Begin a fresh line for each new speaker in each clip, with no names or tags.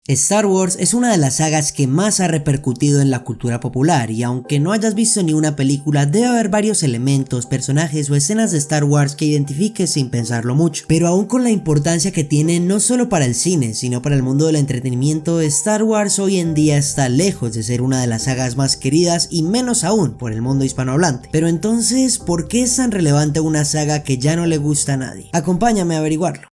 Star Wars es una de las sagas que más ha repercutido en la cultura popular y aunque no hayas visto ni una película, debe haber varios elementos, personajes o escenas de Star Wars que identifiques sin pensarlo mucho. Pero aún con la importancia que tiene no solo para el cine, sino para el mundo del entretenimiento, Star Wars hoy en día está lejos de ser una de las sagas más queridas y menos aún por el mundo hispanohablante. Pero entonces, ¿por qué es tan relevante una saga que ya no le gusta a nadie? Acompáñame a averiguarlo.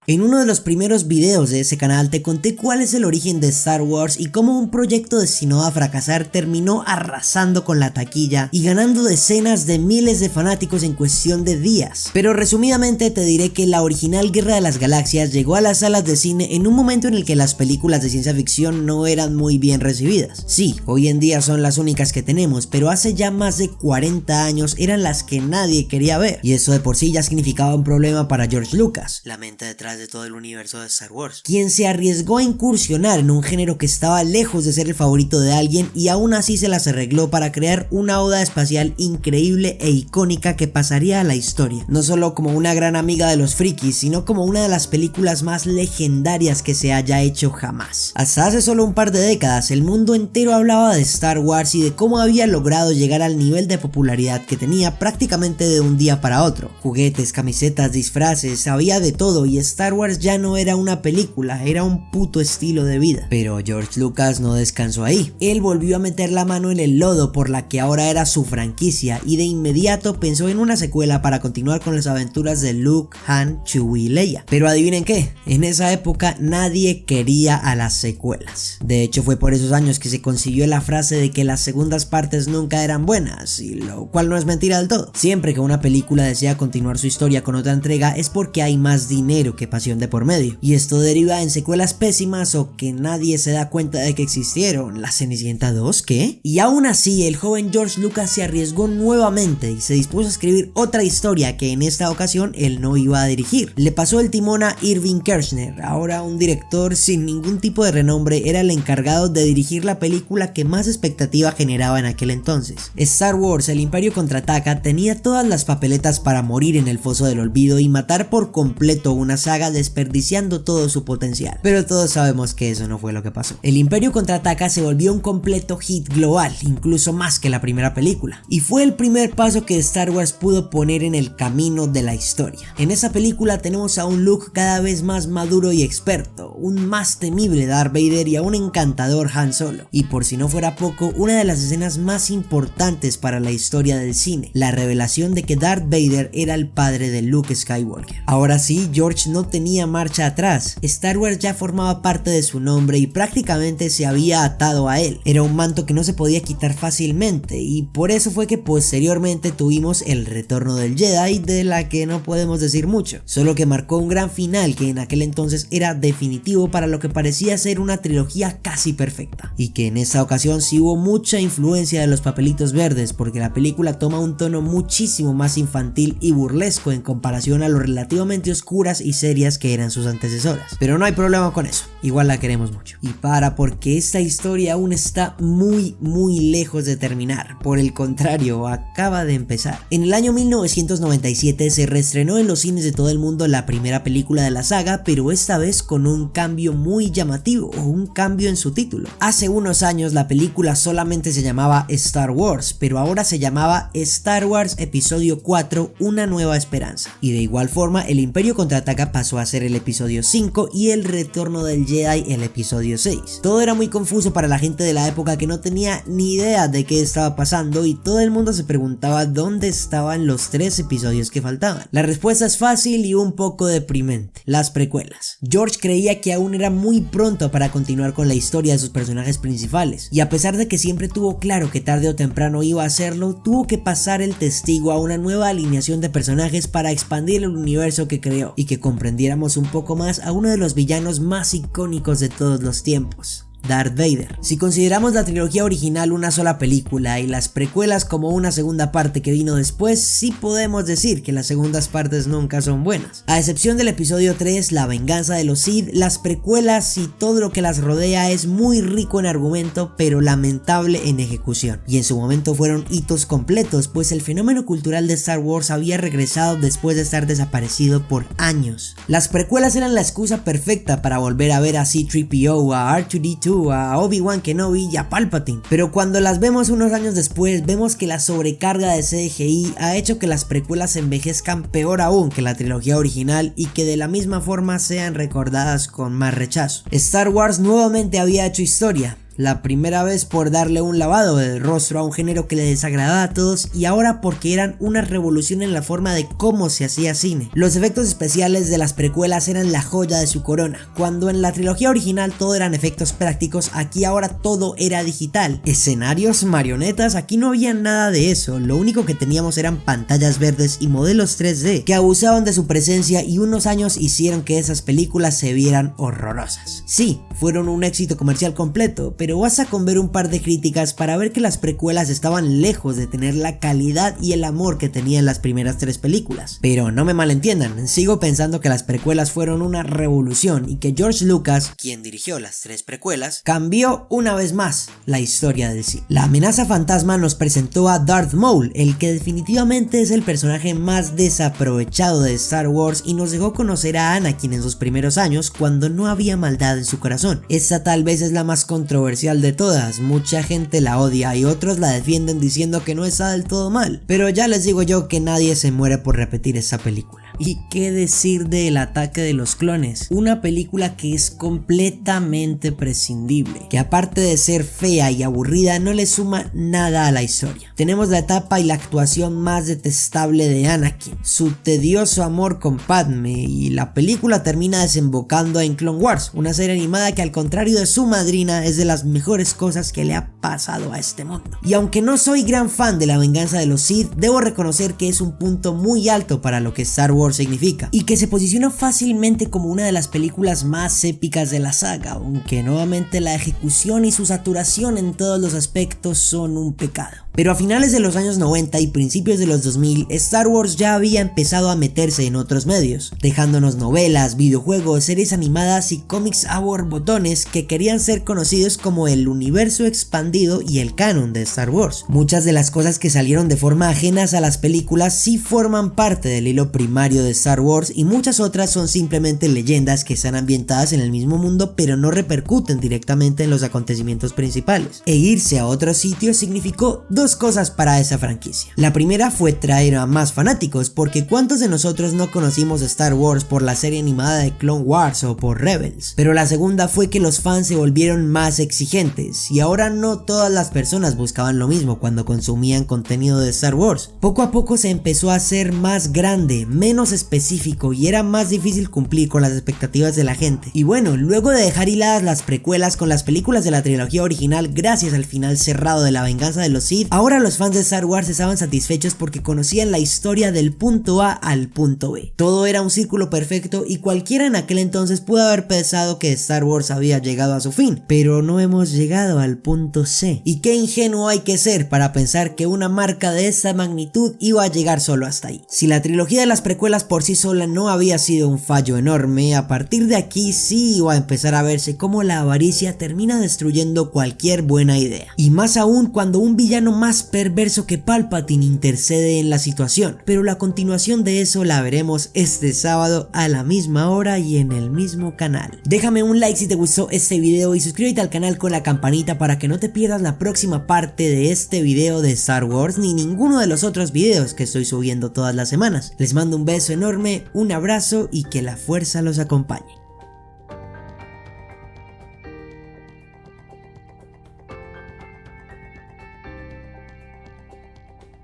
En uno de los primeros videos de ese canal te conté cuál es el origen de Star Wars y cómo un proyecto destinado a fracasar terminó arrasando con la taquilla y ganando decenas de miles de fanáticos en cuestión de días. Pero resumidamente te diré que la original Guerra de las Galaxias llegó a las salas de cine en un momento en el que las películas de ciencia ficción no eran muy bien recibidas. Sí, hoy en día son las únicas que tenemos, pero hace ya más de 40 años eran las que nadie quería ver. Y eso de por sí ya significaba un problema para George Lucas, la mente detrás de todo el universo de Star Wars, quien se arriesgó a incursionar en un género que estaba lejos de ser el favorito de alguien y aún así se las arregló para crear una oda espacial increíble e icónica que pasaría a la historia, no solo como una gran amiga de los frikis, sino como una de las películas más legendarias que se haya hecho jamás. Hasta hace solo un par de décadas el mundo entero hablaba de Star Wars y de cómo había logrado llegar al nivel de popularidad que tenía prácticamente de un día para otro. Juguetes, camisetas, disfraces, había de todo y Star Wars ya no era una película, era un puto estilo de vida. Pero George Lucas no descansó ahí. Él volvió a meter la mano en el lodo por la que ahora era su franquicia y de inmediato pensó en una secuela para continuar con las aventuras de Luke, Han, Chewie y Leia. Pero adivinen qué, en esa época nadie quería a las secuelas. De hecho fue por esos años que se consiguió la frase de que las segundas partes nunca eran buenas, y lo cual no es mentira del todo. Siempre que una película desea continuar su historia con otra entrega es porque hay más dinero que pasión de por medio, y esto deriva en secuelas pésimas o que nadie se da cuenta de que existieron. ¿La Cenicienta 2 qué? Y aún así el joven George Lucas se arriesgó nuevamente y se dispuso a escribir otra historia que en esta ocasión él no iba a dirigir. Le pasó el timón a Irving Kershner, ahora un director sin ningún tipo de renombre. Era el encargado de dirigir la película que más expectativa generaba en aquel entonces. Star Wars, el Imperio Contraataca tenía todas las papeletas para morir en el foso del olvido y matar por completo una saga desperdiciando todo su potencial, pero todos sabemos que eso no fue lo que pasó. El Imperio Contraataca se volvió un completo hit global, incluso más que la primera película, y fue el primer paso que Star Wars pudo poner en el camino de la historia. En esa película tenemos a un Luke cada vez más maduro y experto, un más temible Darth Vader y a un encantador Han Solo, y por si no fuera poco, una de las escenas más importantes para la historia del cine, la revelación de que Darth Vader era el padre de Luke Skywalker. Ahora sí, George no tenía marcha atrás. Star Wars ya formaba parte de su nombre y prácticamente se había atado a él. Era un manto que no se podía quitar fácilmente y por eso fue que posteriormente tuvimos el Retorno del Jedi, de la que no podemos decir mucho, solo que marcó un gran final que en aquel entonces era definitivo para lo que parecía ser una trilogía casi perfecta, y que en esta ocasión sí hubo mucha influencia de los papelitos verdes, porque la película toma un tono muchísimo más infantil y burlesco en comparación a lo relativamente oscuras y serias que eran sus antecesoras. Pero no hay problema con eso, igual la queremos mucho. Y porque esta historia aún está muy lejos de terminar, por el contrario, acaba de empezar. En el año 1997 se reestrenó en los cines de todo el mundo la primera película de la saga, pero esta vez con un cambio muy llamativo, o un cambio en su título. Hace unos años la película solamente se llamaba Star Wars, pero ahora se llamaba Star Wars Episodio 4, Una Nueva Esperanza. Y de igual forma el Imperio Contraataca pasó a ser el episodio 5 y el Retorno del Jedi el episodio 6. Todo era muy confuso para la gente de la época que no tenía ni idea de qué estaba pasando y todo el mundo se preguntaba dónde estaban los 3 episodios que faltaban. La respuesta es fácil y un poco deprimente: las precuelas. George creía que aún era muy pronto para continuar con la historia de sus personajes principales, y a pesar de que siempre tuvo claro que tarde o temprano iba a hacerlo, tuvo que pasar el testigo a una nueva alineación de personajes para expandir el universo que creó y que comprendiéramos un poco más a uno de los villanos más icónicos de todos los tiempos: Darth Vader. Si consideramos la trilogía original una sola película y las precuelas como una segunda parte que vino después, sí podemos decir que las segundas partes nunca son buenas. A excepción del episodio 3, La venganza de los Sith, las precuelas y todo lo que las rodea es muy rico en argumento, pero lamentable en ejecución. Y en su momento fueron hitos completos, pues el fenómeno cultural de Star Wars había regresado después de estar desaparecido por años. Las precuelas eran la excusa perfecta para volver a ver a C-3PO, a R2-D2, a Obi-Wan Kenobi y a Palpatine, pero cuando las vemos unos años después, vemos que la sobrecarga de CGI ha hecho que las precuelas envejezcan peor aún que la trilogía original y que de la misma forma sean recordadas con más rechazo. Star Wars nuevamente había hecho historia, la primera vez por darle un lavado de rostro a un género que le desagradaba a todos, y ahora porque eran una revolución en la forma de cómo se hacía cine. Los efectos especiales de las precuelas eran la joya de su corona. Cuando en la trilogía original todo eran efectos prácticos, aquí ahora todo era digital. Escenarios, marionetas, aquí no había nada de eso. Lo único que teníamos eran pantallas verdes y modelos 3D que abusaban de su presencia, y unos años hicieron que esas películas se vieran horrorosas. Sí, fueron un éxito comercial completo, pero basta con ver un par de críticas para ver que las precuelas estaban lejos de tener la calidad y el amor que tenían las primeras 3 películas. Pero no me malentiendan, sigo pensando que las precuelas fueron una revolución y que George Lucas, quien dirigió las 3 precuelas, cambió una vez más la historia del cine. La amenaza fantasma nos presentó a Darth Maul, el que definitivamente es el personaje más desaprovechado de Star Wars, y nos dejó conocer a Anakin en sus primeros años cuando no había maldad en su corazón. Esta tal vez es la más controversial de todas, mucha gente la odia y otros la defienden diciendo que no está del todo mal, pero ya les digo yo que nadie se muere por repetir esa película. ¿Y qué decir de El ataque de los clones? Una película que es completamente prescindible, que aparte de ser fea y aburrida no le suma nada a la historia. Tenemos la etapa y la actuación más detestable de Anakin, su tedioso amor con Padme, y la película termina desembocando en Clone Wars, una serie animada que al contrario de su madrina es de las mejores cosas que le ha pasado a este mundo. Y aunque no soy gran fan de La venganza de los Sith, debo reconocer que es un punto muy alto para lo que Star Wars significa, y que se posiciona fácilmente como una de las películas más épicas de la saga, aunque nuevamente la ejecución y su saturación en todos los aspectos son un pecado. Pero a finales de los años 90 y principios de los 2000, Star Wars ya había empezado a meterse en otros medios, dejándonos novelas, videojuegos, series animadas y cómics a borbotones que querían ser conocidos como el universo expandido y el canon de Star Wars. Muchas de las cosas que salieron de forma ajenas a las películas sí forman parte del hilo primario de Star Wars, y muchas otras son simplemente leyendas que están ambientadas en el mismo mundo pero no repercuten directamente en los acontecimientos principales. E irse a otros sitios significó dos cosas para esa franquicia. La primera fue traer a más fanáticos, porque ¿cuántos de nosotros no conocimos Star Wars por la serie animada de Clone Wars o por Rebels? Pero la segunda fue que los fans se volvieron más exigentes, y ahora no todas las personas buscaban lo mismo cuando consumían contenido de Star Wars. Poco a poco se empezó a hacer más grande, menos específico, y era más difícil cumplir con las expectativas de la gente. Y bueno, luego de dejar hiladas las precuelas con las películas de la trilogía original gracias al final cerrado de La venganza de los Sith, ahora los fans de Star Wars estaban satisfechos porque conocían la historia del punto A al punto B. Todo era un círculo perfecto, y cualquiera en aquel entonces pudo haber pensado que Star Wars había llegado a su fin, pero no hemos llegado al punto C. Y qué ingenuo hay que ser para pensar que una marca de esa magnitud iba a llegar solo hasta ahí. Si la trilogía de las precuelas por sí sola no había sido un fallo enorme, a partir de aquí sí iba a empezar a verse cómo la avaricia termina destruyendo cualquier buena idea. Y más aún cuando un villano más perverso que Palpatine intercede en la situación. Pero la continuación de eso la veremos este sábado a la misma hora y en el mismo canal. Déjame un like si te gustó este video y suscríbete al canal con la campanita para que no te pierdas la próxima parte de este video de Star Wars ni ninguno de los otros videos que estoy subiendo todas las semanas. Les mando un beso enorme, un abrazo y que la fuerza los acompañe.